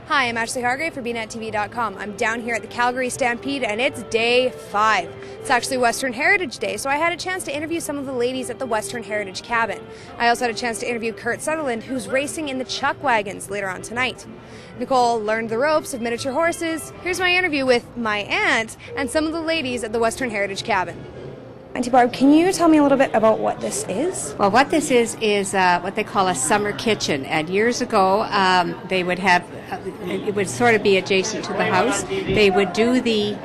Hi, I'm Ashley Hargrave for BNetTV.com. I'm down here at the Calgary Stampede and it's day 5. It's actually Western Heritage Day, so I had a chance to interview some of the ladies at the Western Heritage Cabin. I also had a chance to interview Kurt Sutherland, who's racing in the chuck wagons later on tonight. Nicole learned the ropes of miniature horses. Here's my interview with my aunt and some of the ladies at the Western Heritage Cabin. Auntie Barb, can you tell me a little bit about what this is? Well, what this is what they call a summer kitchen. And years ago, they would have, it would sort of be adjacent to the house. They would do the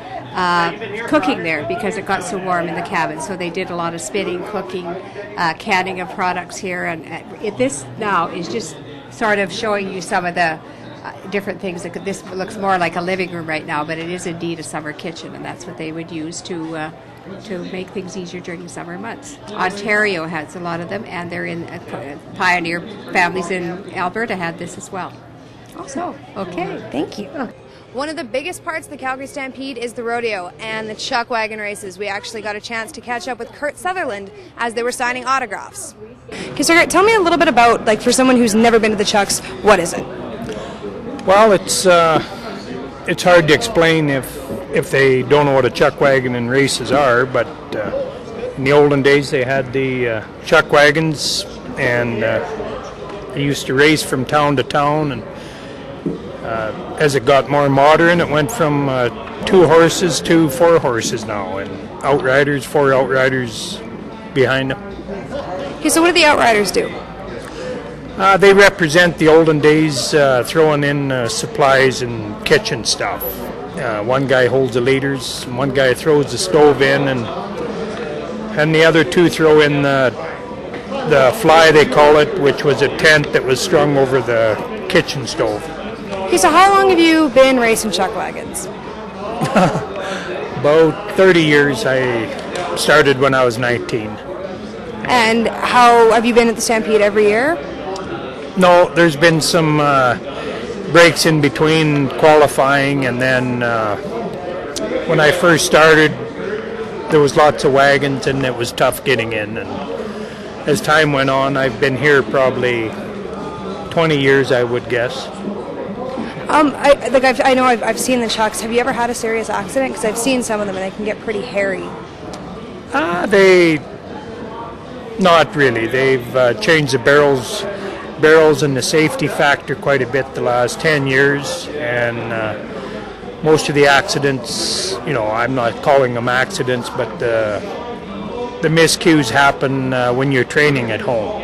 cooking there because it got so warm in the cabin. So they did a lot of spinning, cooking, canning of products here. And this now is just sort of showing you some of the different things. This looks more like a living room right now, but it is indeed a summer kitchen, and that's what they would use to make things easier during the summer months. Ontario has a lot of them, and they're in pioneer families in Alberta had this as well. Awesome. Okay. Thank you. One of the biggest parts of the Calgary Stampede is the rodeo and the chuck wagon races. We actually got a chance to catch up with Kurt Sutherland as they were signing autographs. Okay, so Kurt, tell me a little bit about, like, for someone who's never been to the chucks, what is it? Well, it's hard to explain if they don't know what a chuck wagon and races are, but in the olden days they had the chuck wagons, and they used to race from town to town, and as it got more modern, it went from 2 horses to 4 horses now, and outriders, 4 outriders behind them. Okay, so what do the outriders do? They represent the olden days, throwing in supplies and kitchen stuff. One guy holds the leaders, and one guy throws the stove in, and the other 2 throw in the fly, they call it, which was a tent that was strung over the kitchen stove. Okay, so how long have you been racing chuck wagons? About 30 years. I started when I was 19. And how have you been at the Stampede every year? No, there's been some breaks in between qualifying, and then when I first started, there was lots of wagons, and it was tough getting in. And as time went on, I've been here probably 20 years, I would guess. I know I've seen the chucks. Have you ever had a serious accident? Because I've seen some of them, and they can get pretty hairy. Not really. They've changed the barrels and the safety factor quite a bit the last 10 years, and most of the accidents, I'm not calling them accidents, but the miscues happen when you're training at home.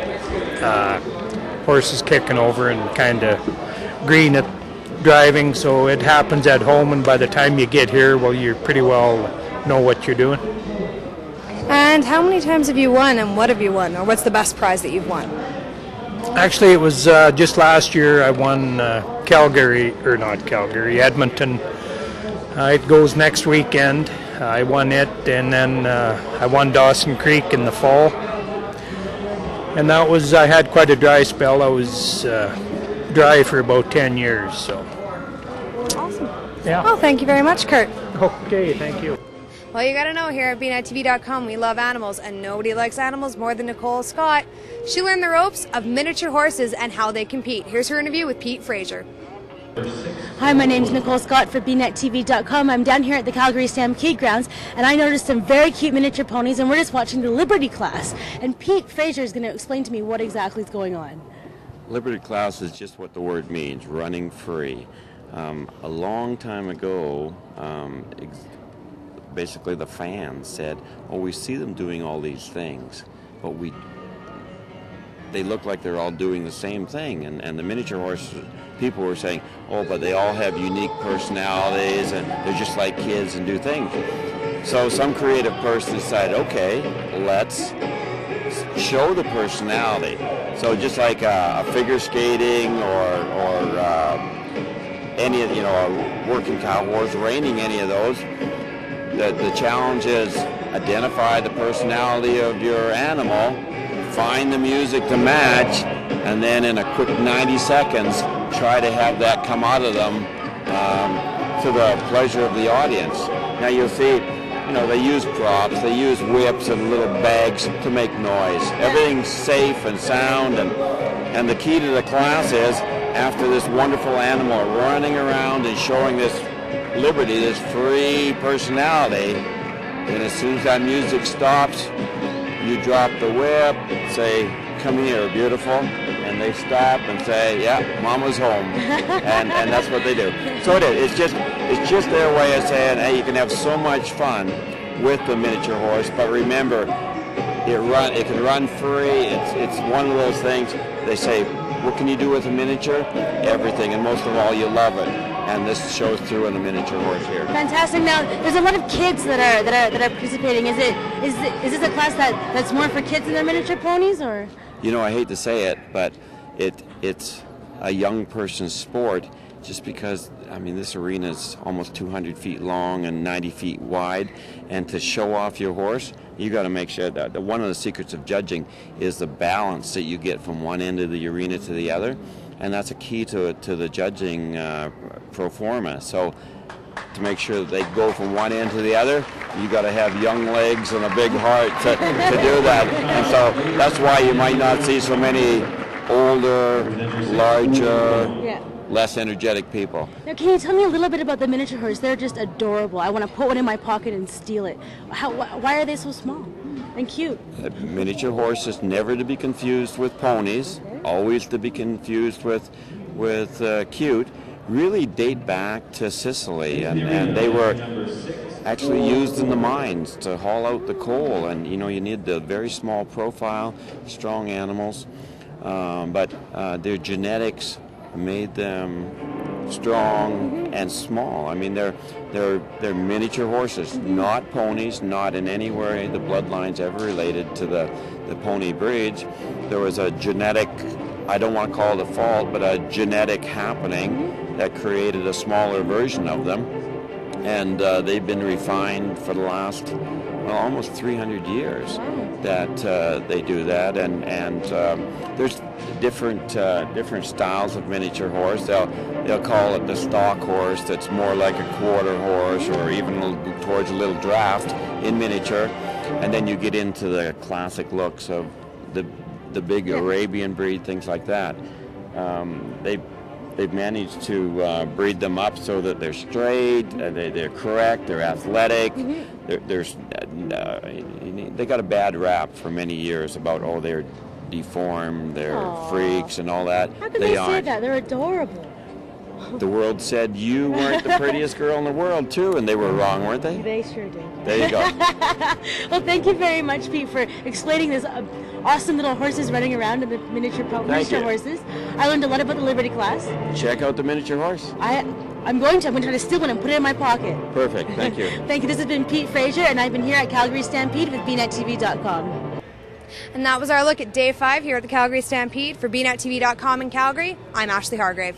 Horses kicking over and kind of green at driving, so it happens at home, and by the time you get here, well, you pretty well know what you're doing. And how many times have you won, and what have you won, or what's the best prize that you've won? Actually, it was just last year I won Edmonton. It goes next weekend. I won it, and then I won Dawson Creek in the fall. And that was, I had quite a dry spell. I was dry for about 10 years. So. Awesome. Yeah. Well, thank you very much, Kurt. Okay, thank you. Well, you gotta know, here at BNetTV.com, we love animals, and nobody likes animals more than Nicole Scott. She learned the ropes of miniature horses and how they compete. Here's her interview with Pete Fraser. Hi, my name is Nicole Scott for BNetTV.com. I'm down here at the Calgary Stampede grounds, and I noticed some very cute miniature ponies, and we're just watching the Liberty class. And Pete Fraser is going to explain to me what exactly is going on. Liberty class is just what the word means, running free. A long time ago, basically the fans said, oh, we see them doing all these things, but they look like they're all doing the same thing. And the miniature horse people were saying, oh, but they all have unique personalities, and they're just like kids and do things. So some creative person decided, okay, let's show the personality. So just like figure skating or any of, a working cow horse, reining, any of those, the challenge is identify the personality of your animal, find the music to match, and then in a quick 90 seconds, try to have that come out of them to the pleasure of the audience. Now you'll see, they use props, they use whips and little bags to make noise. Everything's safe and sound, and the key to the class is after this wonderful animal, running around and showing this liberty, this free personality. And as soon as that music stops, you drop the whip, say, "Come here, beautiful," and they stop and say, "Yeah, Mama's home," and that's what they do. So it is. It's just their way of saying, "Hey, you can have so much fun with the miniature horse, but remember, it can run free." It's one of those things. They say, "What can you do with a miniature?" Everything, and most of all, you love it. And this shows through in a miniature horse here. Fantastic. Now, there's a lot of kids that are participating. Is this a class that's more for kids than their miniature ponies, or? You know, I hate to say it, but it's a young person's sport, just because, I mean, this arena is almost 200 feet long and 90 feet wide, and to show off your horse, you got to make sure that one of the secrets of judging is the balance that you get from one end of the arena to the other, and that's a key to the judging pro forma. So to make sure that they go from one end to the other, you got to have young legs and a big heart to do that. And so that's why you might not see so many older, larger, less energetic people. Now, can you tell me a little bit about the miniature horse? They're just adorable. I want to put one in my pocket and steal it. Why are they so small and cute? Miniature horses never to be confused with ponies, always to be confused with cute. Really date back to Sicily, and they were actually used in the mines to haul out the coal. And you know, you need the very small profile, strong animals, but their genetics made them strong and small. I mean, they're miniature horses, not ponies, not in any way the bloodlines ever related to the pony breeds. There was a genetic, I don't want to call it a fault, but a genetic happening that created a smaller version of them, and they've been refined for the last almost 300 years that they do that, and there's different styles of miniature horse. They'll call it the stock horse, that's more like a quarter horse, or even towards a little draft in miniature, and then you get into the classic looks of the big Arabian breed, things like that. They've managed to breed them up so that they're straight, they're correct, they're athletic. They got a bad rap for many years about, they're deformed, they're freaks and all that. How can they say that? They're adorable. The world said you weren't the prettiest girl in the world, too, and they were wrong, weren't they? They sure did. There you go. Well, thank you very much, Pete, for explaining this awesome little horses running around in the miniature horses. I learned a lot about the Liberty class. Check out the miniature horse. I'm going to try to steal one and put it in my pocket. Perfect. Thank you. Thank you. This has been Pete Fraser, and I've been here at Calgary Stampede with BNetTV.com. And that was our look at Day 5 here at the Calgary Stampede. For BNetTV.com in Calgary, I'm Ashley Hargrave.